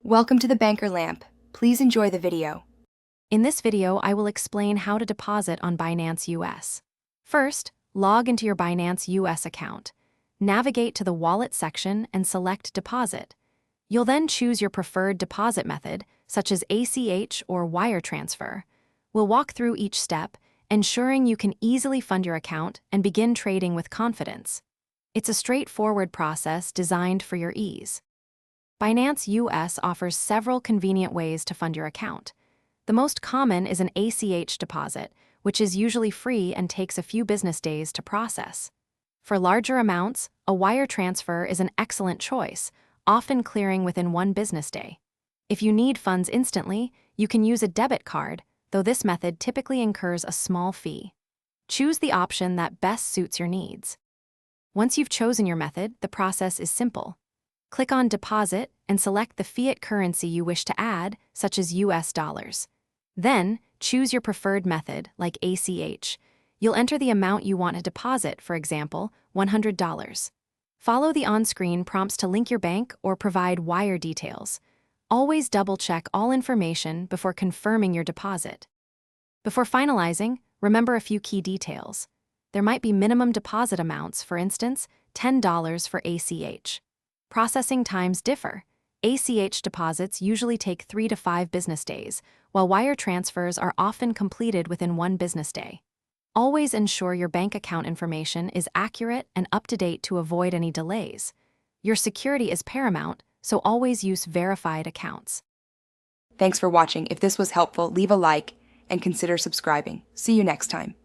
Welcome to the Banker Lamp. Please enjoy the video. In this video, I will explain how to deposit on Binance US. First, log into your Binance US account. Navigate to the Wallet section and select Deposit. You'll then choose your preferred deposit method, such as ACH or wire transfer. We'll walk through each step, ensuring you can easily fund your account and begin trading with confidence. It's a straightforward process designed for your ease. Binance US offers several convenient ways to fund your account. The most common is an ACH deposit, which is usually free and takes a few business days to process. For larger amounts, a wire transfer is an excellent choice, often clearing within one business day. If you need funds instantly, you can use a debit card, though this method typically incurs a small fee. Choose the option that best suits your needs. Once you've chosen your method, the process is simple. Click on Deposit and select the fiat currency you wish to add, such as US dollars. Then, choose your preferred method, like ACH. You'll enter the amount you want to deposit, for example, $100. Follow the on-screen prompts to link your bank or provide wire details. Always double-check all information before confirming your deposit. Before finalizing, remember a few key details. There might be minimum deposit amounts, for instance, $10 for ACH. Processing times differ. ACH deposits usually take 3 to 5 business days, while wire transfers are often completed within one business day. Always ensure your bank account information is accurate and up-to-date to avoid any delays. Your security is paramount, so always use verified accounts. Thanks for watching. If this was helpful, leave a like and consider subscribing. See you next time.